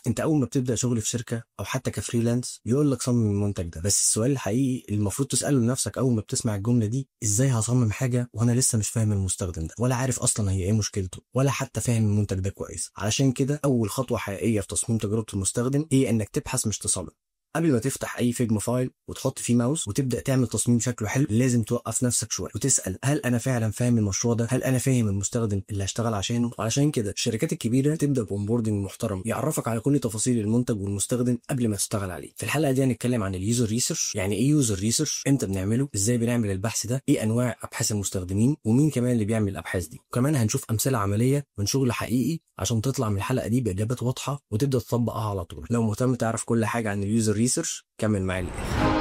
انت اول ما بتبدا شغل في شركه او حتى كفريلانس يقول لك صمم المنتج ده، بس السؤال الحقيقي اللي المفروض تساله لنفسك اول ما بتسمع الجمله دي: ازاي هصمم حاجه وانا لسه مش فاهم المستخدم ده، ولا عارف اصلا هي ايه مشكلته، ولا حتى فاهم المنتج ده كويس؟ علشان كده اول خطوه حقيقيه في تصميم تجربه المستخدم هي انك تبحث مش تصمم. قبل ما تفتح اي فيجما فايل وتحط فيه ماوس وتبدا تعمل تصميم شكله حلو، لازم توقف نفسك شويه وتسال: هل انا فعلا فاهم المشروع ده؟ هل انا فاهم المستخدم اللي هشتغل عشانه؟ وعلشان كده الشركات الكبيره تبدا بونبوردنج محترم يعرفك على كل تفاصيل المنتج والمستخدم قبل ما تشتغل عليه. في الحلقه دي هنتكلم عن اليوزر ريسيرش، يعني ايه يوزر ريسيرش، امتى بنعمله، ازاي بنعمل البحث ده، ايه انواع ابحاث المستخدمين، ومين كمان اللي بيعمل الابحاث دي. وكمان هنشوف امثله عمليه من شغل حقيقي عشان تطلع من الحلقه دي باجابات واضحه وتبدا تطبقها على طول. لو مهتم تعرف كل حاجه عن اليوزر ريسيرش كمل معايا للآخر.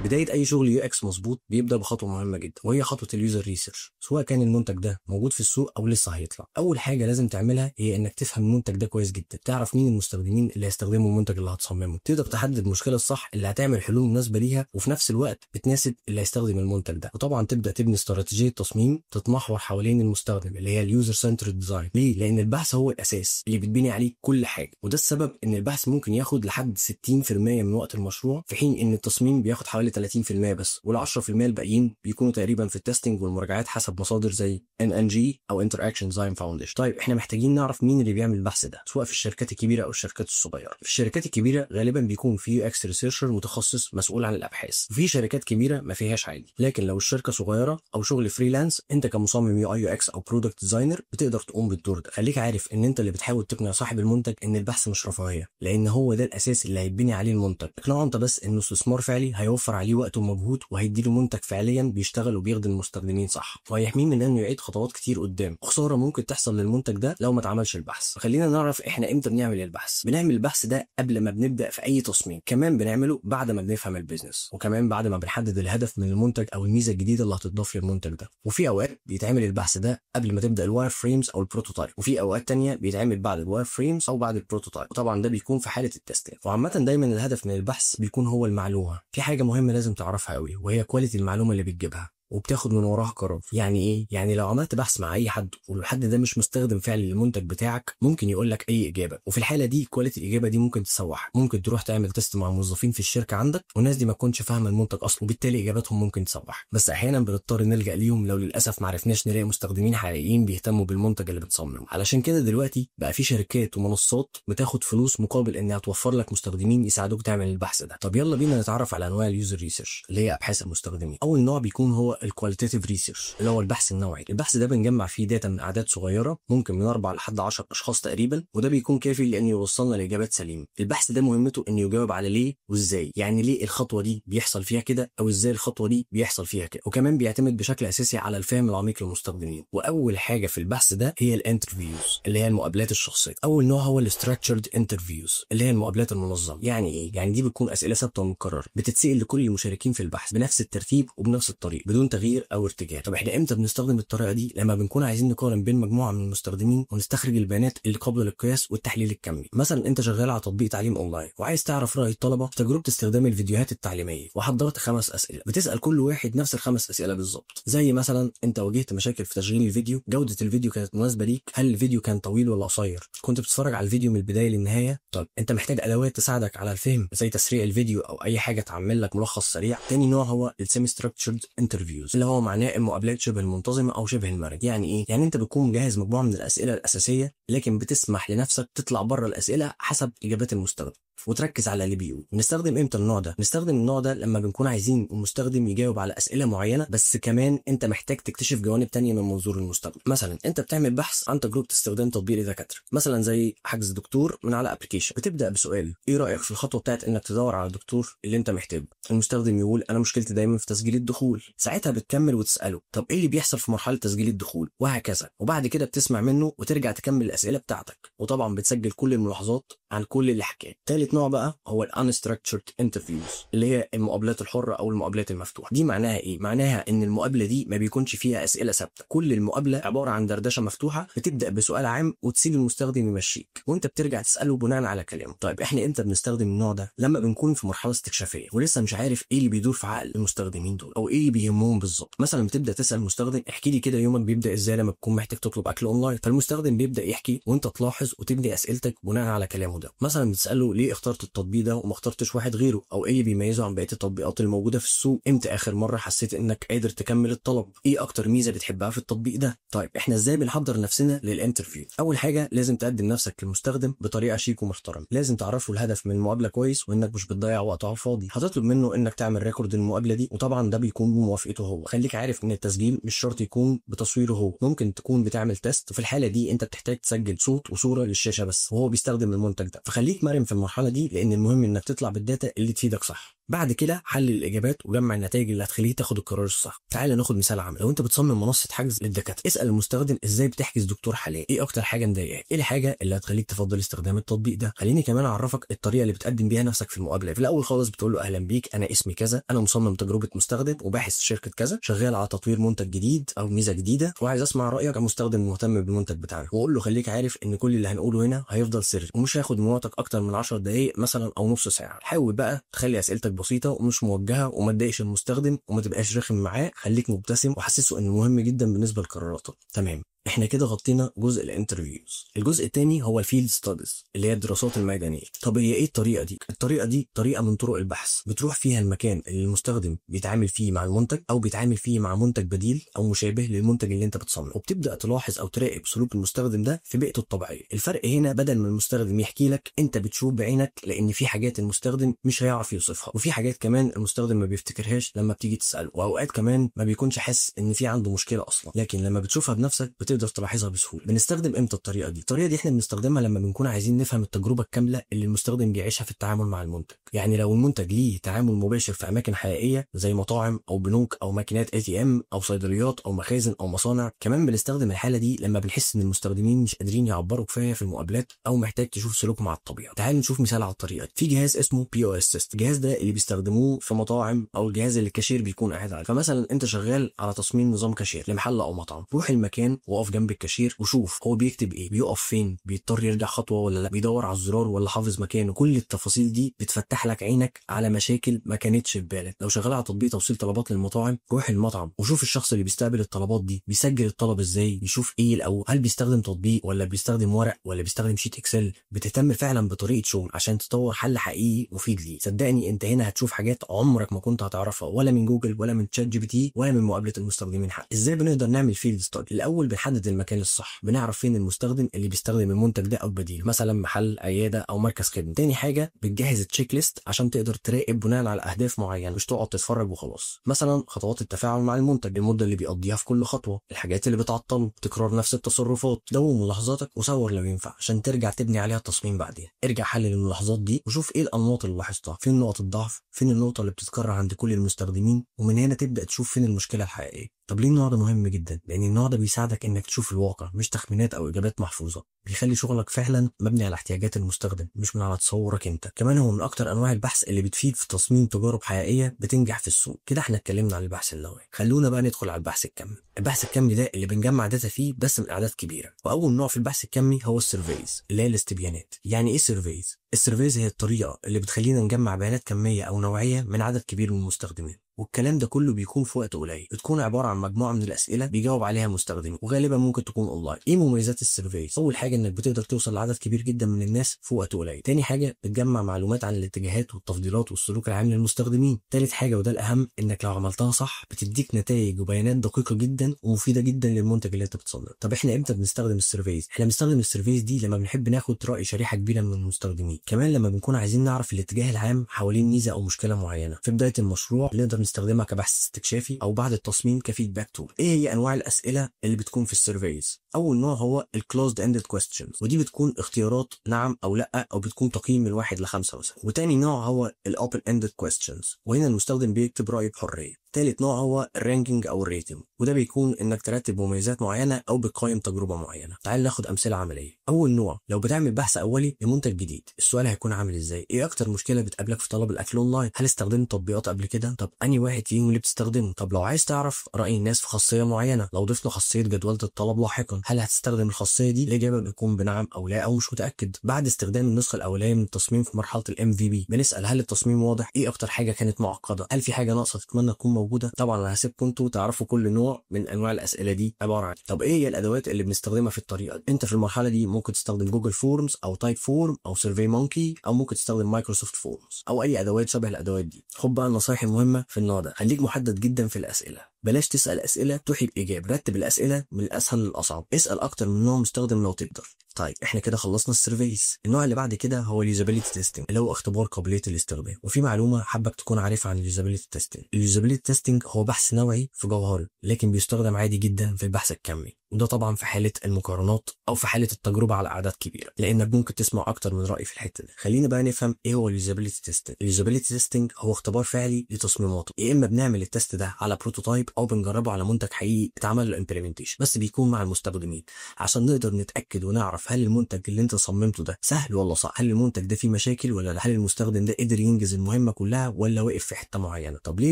بدايه اي شغل يو اكس مظبوط بيبدا بخطوه مهمه جدا، وهي خطوه اليوزر ريسيرش، سواء كان المنتج ده موجود في السوق او لسه هيطلع. اول حاجه لازم تعملها هي انك تفهم المنتج ده كويس جدا، تعرف مين المستخدمين اللي هيستخدموا المنتج اللي هتصممه، تقدر تحدد المشكله الصح اللي هتعمل حلول مناسبه ليها وفي نفس الوقت بتناسب اللي هيستخدم المنتج ده. وطبعا تبدا تبني استراتيجيه تصميم تتمحور حوالين المستخدم اللي هي اليوزر سنترد ديزاين. ليه؟ لان البحث هو الاساس اللي بتبني عليه كل حاجه، وده السبب ان البحث ممكن ياخد لحد 60% من وقت المشروع، في حين ان التصميم بياخد حوالي 30% بس، وال10% الباقيين بيكونوا تقريبا في التستنج والمراجعات حسب مصادر زي NNG او Interaction Design Foundation. طيب احنا محتاجين نعرف مين اللي بيعمل البحث ده، سواء في الشركات الكبيره او الشركات الصغيره. في الشركات الكبيره غالبا بيكون في يو اكس ريسيرشر متخصص مسؤول عن الابحاث، وفي شركات كبيره ما فيهاش عادي. لكن لو الشركه صغيره او شغل فريلانس، انت كمصمم يو اي يو اكس او برودكت ديزاينر بتقدر تقوم بالدور ده. خليك عارف ان انت اللي بتحاول تقنع صاحب المنتج ان البحث مش رفاهيه، لان هو ده الاساس اللي هيتبني عليه المنتج. اقنعه انت بس انه استثمار فعلي هيوفر عليه وقت ومجهود، وهيديله منتج فعليا بيشتغل وبيخدم المستخدمين صح، وهيحميه من انه يعيد خطوات كتير قدام. خساره ممكن تحصل للمنتج ده لو ما اتعملش البحث. خلينا نعرف احنا امتى بنعمل البحث. بنعمل البحث ده قبل ما بنبدا في اي تصميم، كمان بنعمله بعد ما بنفهم البيزنس، وكمان بعد ما بنحدد الهدف من المنتج او الميزه الجديده اللي هتضاف للمنتج ده. وفي اوقات بيتعمل البحث ده قبل ما تبدا الواير فريمز او البروتوتايب، وفي اوقات تانية بيتعمل بعد الواير فريمز او بعد البروتوتايب، وطبعا ده بيكون في حاله التستات. وعامه دايما الهدف من البحث بيكون هو المعلومه. في حاجه مهمه لازم تعرفها قوي، وهي كواليتي المعلومه اللي بتجيبها وبتاخد من وراها قرار. يعني ايه؟ يعني لو عملت بحث مع اي حد والحد ده مش مستخدم فعلي للمنتج بتاعك، ممكن يقول لك اي اجابه، وفي الحاله دي كواليتي الاجابه دي ممكن تسوحك. ممكن تروح تعمل تيست مع موظفين في الشركه عندك والناس دي ما تكونش فاهمه المنتج اصلا، وبالتالي اجاباتهم ممكن تسوح. بس احيانا بنضطر نلجا ليهم لو للاسف ما عرفناش نلاقي مستخدمين حقيقيين بيهتموا بالمنتج اللي بتصممه. علشان كده دلوقتي بقى في شركات ومنصات بتاخد فلوس مقابل انها توفر لك مستخدمين يساعدوك تعمل البحث ده. طب يلا بينا نتعرف على انواع اليوزر ريسيرش اللي هي ابحاث المستخدمين. اول نوع بيكون هو الكواليتيف ريسيرش اللي هو البحث النوعي. البحث ده بنجمع فيه داتا من اعداد صغيره، ممكن من 4 لحد 10 اشخاص تقريبا، وده بيكون كافي لان يوصلنا لاجابات سليمه. البحث ده مهمته انه يجاوب على ليه وازاي، يعني ليه الخطوه دي بيحصل فيها كده، او ازاي الخطوه دي بيحصل فيها كده. وكمان بيعتمد بشكل اساسي على الفهم العميق للمستخدمين. واول حاجه في البحث ده هي الانترفيوز اللي هي المقابلات الشخصيه. اول نوع هو الاستراكشرد انترفيوز اللي هي المقابلات المنظمه. يعني ايه؟ يعني دي بتكون اسئله ثابته ومكرره بتتسال لكل المشاركين في البحث بنفس الترتيب وبنفس الطريقه بدون تغيير او ارتجال. طب احنا امتى بنستخدم الطريقه دي؟ لما بنكون عايزين نقارن بين مجموعه من المستخدمين ونستخرج البيانات اللي قابله للقياس والتحليل الكمي. مثلا انت شغال على تطبيق تعليم اونلاين وعايز تعرف راي الطلبه في تجربه استخدام الفيديوهات التعليميه، وحضرت 5 اسئله بتسال كل واحد نفس ال5 اسئله بالظبط. زي مثلا انت واجهت مشاكل في تشغيل الفيديو، جوده الفيديو كانت مناسبه ليك، هل الفيديو كان طويل ولا قصير، كنت بتتفرج على الفيديو من البدايه للنهايه. طب انت محتاج ادوات تساعدك على الفهم زي تسريع الفيديو او اي حاجه تعمل لك ملخص سريع. تاني نوع هو السيمي ستراكشرد انترفيوز اللي هو معناه المقابلات شبه المنتظمه او شبه المرن. يعني ايه؟ يعني انت بتكون مجهز مجموعه من الاسئله الاساسيه، لكن بتسمح لنفسك تطلع بره الاسئله حسب اجابات المستخدم وتركز على اللي بيقول. بنستخدم امتى النوع ده؟ نستخدم النوع ده لما بنكون عايزين المستخدم يجاوب على اسئله معينه، بس كمان انت محتاج تكتشف جوانب تانية من منظور المستخدم. مثلا انت بتعمل بحث عن تجربه استخدام تطبيق لدكاتره، مثلا زي حجز دكتور من على ابلكيشن. بتبدا بسؤال: ايه رايك في الخطوه بتاعت انك تدور على الدكتور اللي انت محتاجه؟ المستخدم يقول: انا مشكلتي دايما في تسجيل الدخول. ساعتها بتكمل وتساله: طب ايه اللي بيحصل في مرحله تسجيل الدخول؟ وهكذا. وبعد كده بتسمع منه وترجع تكمل الاسئله بتاعتك، وطبعا بتسجل كل الملاحظات عن كل اللي حكاه. تالت نوع بقى هو الانستراكتشرد انترفيوز، اللي هي المقابلات الحره او المقابلات المفتوحه. دي معناها ايه؟ معناها ان المقابله دي ما بيكونش فيها اسئله ثابته، كل المقابله عباره عن دردشه مفتوحه، بتبدا بسؤال عام وتسيب المستخدم يمشيك وانت بترجع تساله بناء على كلامه. طيب احنا امتى بنستخدم النوع ده؟ لما بنكون في مرحله استكشافيه ولسه مش عارف ايه اللي بيدور في عقل المستخدمين دول او ايه اللي بيهمهم بالظبط. مثلا بتبدا تسال المستخدم احكي لي كده يومك بيبدا ازاي لما تكون محتاج تطلب اكل اونلاين، فالمستخدم بيبدا يحكي وانت تلاحظ وتبني اسئلتك بناء على كلامه ده. مثلا بتساله ليه اخترت التطبيق ده وما اخترتش واحد غيره، او ايه اللي بيميزه عن بقيه التطبيقات الموجوده في السوق، امتى اخر مره حسيت انك قادر تكمل الطلب، ايه اكتر ميزه بتحبها في التطبيق ده. طيب احنا ازاي بنحضر نفسنا للانترفيو؟ اول حاجه لازم تقدم نفسك للمستخدم بطريقه شيك ومحترمه، لازم تعرفه الهدف من المقابله كويس وانك مش بتضيع وقت على الفاضي. هتطلب منه انك تعمل ريكورد المقابله دي، وطبعا ده بيكون بموافقته هو. خليك عارف ان التسجيل مش شرط يكون بتصويره هو، ممكن تكون بتعمل تيست، وفي الحاله دي انت بتحتاج تسجل صوت وصوره للشاشه بس وهو بيستخدم المنتج ده. فخليك مرن في المرحله دي، لان المهم انك تطلع بالداتا اللي تفيدك صح. بعد كده حلل الاجابات وجمع النتائج اللي هتخليه تاخد القرار الصح. تعال ناخد مثال عملي. لو انت بتصمم منصه حجز للدكاتره، اسال المستخدم ازاي بتحجز دكتور حاليا، ايه اكتر حاجه مضايقاك، ايه الحاجه اللي هتخليك تفضل استخدام التطبيق ده. خليني كمان اعرفك الطريقه اللي بتقدم بيها نفسك في المقابله. في الاول خالص بتقول له اهلا بيك، انا اسمي كذا، انا مصمم تجربه مستخدم وباحث في شركه كذا، شغال على تطوير منتج جديد او ميزه جديده، وعايز اسمع رايك كمستخدم مهتم بالمنتج بتاعنا. واقول له خليك عارف ان كل اللي هنقوله هنا هيفضل سر ومش هياخد من وقتك اكتر من 10 دقائق مثلا او نص ساعه. حاول بقى تخلي اسئلتك بسيطه ومش موجهه وما تضايقش المستخدم وما تبقاش رخم معاه، خليك مبتسم وحسسه انه مهم جدا بالنسبه لقراراته. تمام، احنا كده غطينا جزء الانترفيوز. الجزء الثاني هو الفيلد ستاديز اللي هي الدراسات الميدانيه. طب هي ايه الطريقه دي؟ الطريقه دي طريقه من طرق البحث، بتروح فيها المكان اللي المستخدم بيتعامل فيه مع المنتج او بيتعامل فيه مع منتج بديل او مشابه للمنتج اللي انت بتصممه، وبتبدا تلاحظ او تراقب سلوك المستخدم ده في بيئته الطبيعيه. الفرق هنا بدل ما المستخدم يحكي لك، انت بتشوف بعينك، لان في حاجات المستخدم مش هيعرف يوصفها، وفي حاجات كمان المستخدم ما بيفتكرهاش لما بتيجي تساله، واوقات كمان ما بيكونش حاسس ان في عنده مشكله اصلا، لكن لما بتشوفها بنفسك بتقدر تلاحظها بسهوله. بنستخدم امتى الطريقه دي؟ الطريقه دي احنا بنستخدمها لما بنكون عايزين نفهم التجربه الكامله اللي المستخدم بيعيشها في التعامل مع المنتج. يعني لو المنتج ليه تعامل مباشر في اماكن حقيقيه زي مطاعم او بنوك او ماكينات ATM او صيدليات او مخازن او مصانع. كمان بنستخدم الحاله دي لما بنحس ان المستخدمين مش قادرين يعبروا كفايه في المقابلات او محتاج تشوف سلوك مع الطبيعه. تعال نشوف مثال على الطريقه دي. في جهاز اسمه POS System، الجهاز ده اللي بيستخدموه في مطاعم او الجهاز اللي الكاشير بيكون قاعد عليه. فمثلا انت شغال على تصميم نظام كاشير لمحل او مطعم، روح المكان وقف جنب الكاشير وشوف هو بيكتب ايه، بيقف فين، بيضطر يرجع خطوه ولا لا، بيدور على الزرار ولا حافظ مكانه. كل التفاصيل دي بتفتح لك عينك على مشاكل ما كانتش في بالك. لو شغال على تطبيق توصيل طلبات للمطاعم، روح المطعم وشوف الشخص اللي بيستقبل الطلبات دي بيسجل الطلب ازاي، يشوف ايه الاول، هل بيستخدم تطبيق ولا بيستخدم ورق ولا بيستخدم شيت اكسل. بتهتم فعلا بطريقه شغل عشان تطور حل حقيقي مفيد ليه. صدقني انت هنا هتشوف حاجات عمرك ما كنت هتعرفها، ولا من جوجل ولا من ChatGPT ولا من مقابله المستخدمين حق. ازاي بنقدر نعمل فيلد ستادي؟ الاول بنحدد المكان الصح، بنعرف فين المستخدم اللي بيستخدم المنتج ده او بديل، مثلا محل، عياده او مركز خدمه. تاني حاجه بتجهز التشيك ليست عشان تقدر تراقب بناء على اهداف معينه، مش تقعد تتفرج وخلاص. مثلا خطوات التفاعل مع المنتج، المده اللي بيقضيها في كل خطوه، الحاجات اللي بتعطله، تكرار نفس التصرفات. دون ملاحظاتك وصور لو ينفع عشان ترجع تبني عليها التصميم بعدين. ارجع حلل الملاحظات دي وشوف ايه الانماط اللي لاحظتها، فين نقط الضعف، فين النقطه اللي بتتكرر عند كل المستخدمين، ومن هنا تبدا تشوف فين المشكله الحقيقيه. طب ليه النوع ده مهم جدا؟ لان النوع ده بيساعدك انك تشوف الواقع، مش تخمينات او اجابات محفوظه، بيخلي شغلك فعلا مبني على احتياجات المستخدم مش من على تصورك انت. كمان هو من اكتر انواع البحث اللي بتفيد في تصميم تجارب حقيقيه بتنجح في السوق. كده احنا اتكلمنا عن البحث النوعي، خلونا بقى ندخل على البحث الكمي. البحث الكمي ده اللي بنجمع داتا فيه بس من اعداد كبيره. واول نوع في البحث الكمي هو السيرفيز اللي هي الاستبيانات. يعني ايه سيرفيز؟ السيرفيز هي الطريقه اللي بتخلينا نجمع بيانات كميه او نوعيه من عدد كبير من المستخدمين، والكلام ده كله بيكون في وقت قليل. بتكون عباره عن مجموعه من الاسئله بيجاوب عليها المستخدمين، وغالبا ممكن تكون اونلاين. ايه مميزات السيرفيز؟ اول حاجه انك بتقدر توصل لعدد كبير جدا من الناس في وقت قليل. تاني حاجه بتجمع معلومات عن الاتجاهات والتفضيلات والسلوك العام للمستخدمين. تالت حاجه وده الاهم، انك لو عملتها صح بتديك نتائج وبيانات دقيقه جدا ومفيده جدا للمنتج اللي انت بتصنعه. طب احنا امتى بنستخدم السيرفيز؟ احنا بنستخدم السيرفيز دي لما بنحب ناخد راي شريحه كبيره من المستخدمين، كمان لما بنكون عايزين نعرف الاتجاه العام حوالين ميزه او مشكله معينه. في بدايه المشروع نقدر نستخدمها كبحث استكشافي او بعد التصميم كفيدباك تول. ايه هي انواع الاسئله اللي بتكون في السيرفيز؟ اول نوع هو الكلوزد اندد كويستشنز، ودي بتكون اختيارات نعم او لا، او بتكون تقييم من 1 ل5 مثلا. وتاني نوع هو الاوبن اندد كويستشنز، وهنا المستخدم بيكتب رايه بحريه. تالت نوع هو الرانكينج او الريتنج، وده بيكون انك ترتب مميزات معينه او بتقيم تجربه معينه. تعال ناخد امثله عمليه. اول نوع، لو بتعمل بحث اولي لمنتج جديد، السؤال هيكون عامل ازاي؟ ايه اكتر مشكله بتقابلك في طلب الاكل اونلاين؟ هل استخدمت تطبيقات قبل كده؟ طب انهي واحد فيهم اللي بتستخدمه؟ طب لو عايز تعرف راي الناس في خاصيه معينه، لو ضفنا خاصيه جدوله الطلب لاحقا، هل هتستخدم الخاصيه دي؟ الاجابه بتكون بنعم او لا او مش متاكد. بعد استخدام النسخه الاوليه من التصميم في مرحله الام في بي، بنسال هل التصميم واضح؟ ايه اكتر حاجه كانت معقده؟ هل في حاجه ناقصه تتمنى تكون موجوده؟ طبعا انا هسيبكم انتوا تعرفوا كل نوع من انواع الاسئله دي عباره عن. طب ايه هي الادوات اللي بنستخدمها في الطريقه دي؟ انت في المرحله دي ممكن تستخدم جوجل فورمز او تايب فورم او سيرفي مونكي، او ممكن تستخدم مايكروسوفت فورمز او اي ادوات شبه الادوات دي. خد بقى النصايح المهمه في النوع ده، خليك محدد جدا في الاسئله، بلاش تسال اسئله تحي باجابه، رتب الاسئله من الاسهل للاصعب، اسال اكتر من نوع مستخدم لو تقدر. طيب احنا كده خلصنا السيرفيس. النوع اللي بعد كده هو اليوزابيلتي تيستنج، اللي هو اختبار قابليه الاستخدام. وفي معلومه حابك تكون عارفها عن اليوزابيلتي تيستنج. اليوزابيلتي تيستنج هو بحث نوعي في جوهره، لكن بيستخدم عادي جدا في البحث الكمي، وده طبعا في حاله المقارنات او في حاله التجربه على اعداد كبيره، لانك ممكن تسمع اكتر من راي في الحته دي. خلينا بقى نفهم ايه هو اليوزابيلتي تيستنج. اليوزابيلتي تيستنج هو اختبار فعلي لتصميماته، يا اما بنعمل التست ده على بروتوتايب او بنجربه على منتج حقيقي اتعمل له امبلمنتيشن، بس بيكون مع المستخدمين عشان نقدر نتاكد ونعرف هل المنتج اللي انت صممته ده سهل ولا صعب، هل المنتج ده فيه مشاكل ولا لا، هل المستخدم ده قدر ينجز المهمه كلها ولا وقف في حته معينه. طب ليه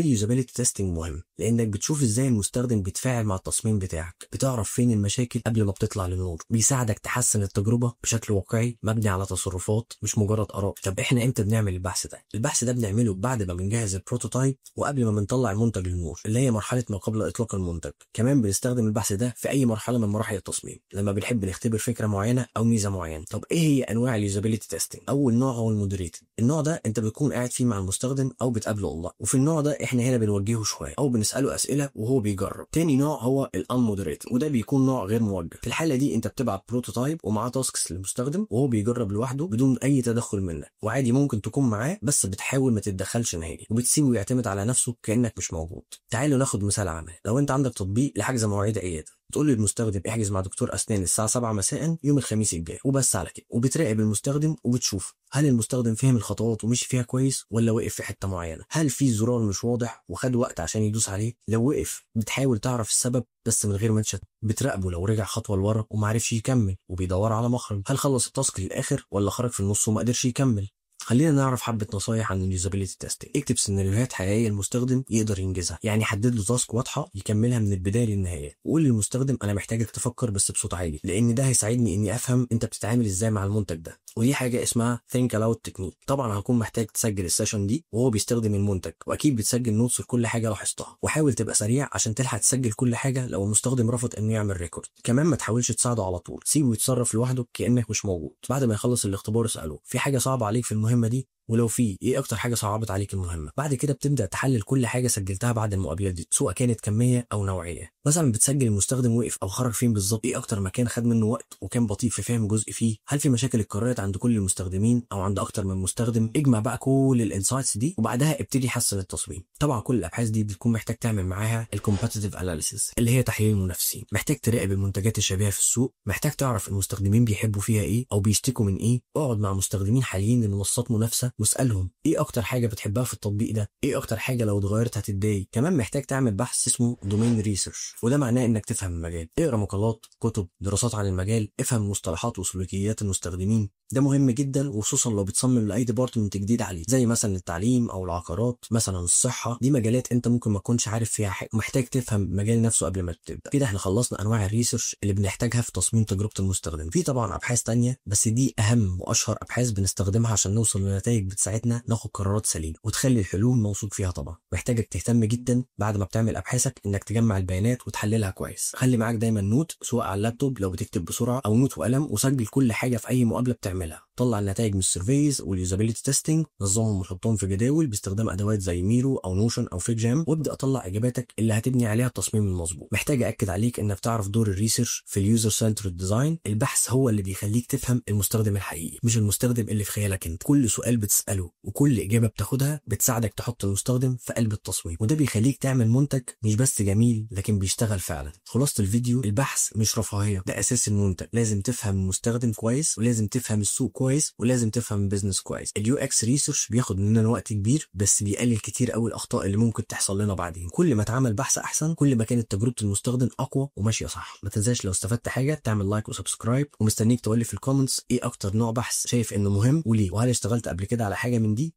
اليوزابيلتي تيستنج مهم؟ لانك بتشوف ازاي المستخدم بيتفاعل مع التصميم بتاعك، بتعرف فين المشاكل قبل ما بتطلع للنور، بيساعدك تحسن التجربه بشكل واقعي مبني على تصرفات مش مجرد اراء. طب احنا امتى بنعمل البحث ده؟ البحث ده بنعمله بعد ما بنجهز البروتوتايب وقبل ما بنطلع المنتج للنور، اللي هي مرحله ما قبل اطلاق المنتج. كمان بنستخدم البحث ده في اي مرحله من مراحل التصميم لما بنحب نختبر فكره معينه او ميزه معينه. طب ايه هي انواع اليوزابيلتي تيستنج؟ اول نوع هو المودريتد. النوع ده انت بتكون قاعد فيه مع المستخدم او بتقابله اونلاين، وفي النوع ده احنا هنا بنوجهه شويه او بنساله اسئله وهو بيجرب. تاني نوع هو الانمودريتد، وده بيكون نوع غير موجه. في الحاله دي انت بتبعت بروتوتايب ومعاه تاسكس للمستخدم وهو بيجرب لوحده بدون اي تدخل منك، وعادي ممكن تكون معاه بس بتحاول ما تتدخلش نهائي وبتسيبه يعتمد على نفسه كانك مش موجود. تعالوا ناخد مثال عملي. لو انت عندك تطبيق لحجز مواعيد عياده، تقول للمستخدم احجز مع دكتور اسنان الساعه 7 مساء يوم الخميس الجاي، وبس على كده. وبتراقب المستخدم وبتشوف هل المستخدم فهم الخطوات ومشي فيها كويس ولا وقف في حته معينه، هل في زرار مش واضح وخد وقت عشان يدوس عليه. لو وقف بتحاول تعرف السبب بس من غير ما تشتت، بتراقبه لو رجع خطوه لورا ومعرفش يكمل وبيدور على مخرج، هل خلص التاسك للاخر ولا خرج في النص وما قدرش يكمل. خلينا نعرف حبة نصايح عن اليوزابيلتي تيستنج. اكتب سيناريوهات حقيقية المستخدم يقدر ينجزها، يعني حدد له تاسك واضحة يكملها من البداية للنهاية، وقول للمستخدم انا محتاجك تفكر بس بصوت عالي، لان ده هيساعدني اني افهم انت بتتعامل ازاي مع المنتج ده. ودي حاجة اسمها think aloud تكنيك. طبعا هكون محتاج تسجل السيشن دي وهو بيستخدم المنتج، واكيد بتسجل نوتس لكل حاجة لاحظتها، وحاول تبقى سريع عشان تلحق تسجل كل حاجة لو المستخدم رفض انه يعمل ريكورد. كمان ما تحاولش تساعده على طول، سيبه يتصرف لوحده كأنك مش موجود. بعد ما يخلص الاختبار اسأله في حاجة صعبة عليك في المهمة دي، ولو في ايه اكتر حاجه صعبت عليك المهمه. بعد كده بتبدا تحلل كل حاجه سجلتها بعد المقابله دي، سواء كانت كميه او نوعيه. مثلا بتسجل المستخدم وقف او خرج فين بالظبط، ايه اكتر مكان خد منه وقت وكان بطيء في فهم جزء فيه، هل في مشاكل اتكررت عند كل المستخدمين او عند اكتر من مستخدم. اجمع بقى كل الانسايتس دي وبعدها ابتدي حسن التصميم. طبعا كل الابحاث دي بتكون محتاج تعمل معاها الكومباتيتيف اناليسيس، اللي هي تحليل المنافسين. محتاج تراقب المنتجات الشبيهه في السوق، محتاج تعرف المستخدمين بيحبوا فيها ايه او بيشتكوا من ايه. اقعد مع مستخدمين حاليين لمنصات منافسه واسالهم ايه اكتر حاجه بتحبها في التطبيق ده، ايه اكتر حاجه لو اتغيرت هتتضايق. كمان محتاج تعمل بحث اسمه دومين ريسيرش، وده معناه انك تفهم المجال، اقرا مقالات، كتب، دراسات عن المجال، افهم مصطلحات وسلوكيات المستخدمين. ده مهم جدا وخصوصا لو بتصمم لاي ديبارتمنت جديد عليه، زي مثلا التعليم او العقارات، مثلا الصحه. دي مجالات انت ممكن ما تكونش عارف فيها حاجه، محتاج تفهم المجال نفسه قبل ما تبدا. كده احنا خلصنا انواع الريسيرش اللي بنحتاجها في تصميم تجربه المستخدم. في طبعا ابحاث تانية بس دي اهم واشهر ابحاث بنستخدمها عشان نوصل لنتائج بتساعدنا ناخد قرارات سليمه وتخلي الحلول موثوق فيها. طبعا محتاجك تهتم جدا بعد ما بتعمل ابحاثك انك تجمع البيانات وتحللها كويس. خلي معاك دايما نوت، سواء على اللابتوب لو بتكتب بسرعه او نوت وقلم، وسجل كل حاجه في اي مقابله بتعملها تعملها. طلع النتائج من السيرفيز واليوزابيلتي تيستنج، نظمهم وحطهم في جداول باستخدام ادوات زي ميرو او نوشن او فيك جام، وابدا اطلع اجاباتك اللي هتبني عليها التصميم المظبوط. محتاج اكد عليك انك تعرف دور الريسيرش في اليوزر سنترد ديزاين. البحث هو اللي بيخليك تفهم المستخدم الحقيقي مش المستخدم اللي في خيالك انت. كل سؤال بتساله وكل اجابه بتاخدها بتساعدك تحط المستخدم في قلب التصميم، وده بيخليك تعمل منتج مش بس جميل لكن بيشتغل فعلا. خلاصه الفيديو، البحث مش رفاهيه، ده اساس المنتج. لازم تفهم المستخدم كويس، ولازم تفهم السوق كويس، ولازم تفهم البيزنس كويس. اليو اكس ريسيرش بياخد مننا وقت كبير بس بيقلل كتير قوي الاخطاء اللي ممكن تحصل لنا بعدين. كل ما اتعمل بحث احسن كل ما كانت تجربه المستخدم اقوى وماشيه صح. ما تنساش لو استفدت حاجه تعمل لايك وسبسكرايب، ومستنيك تقول لي في الكومنتس ايه اكتر نوع بحث شايف انه مهم وليه، وهل اشتغلت قبل كده على حاجه من دي.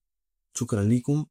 شكرا ليكم.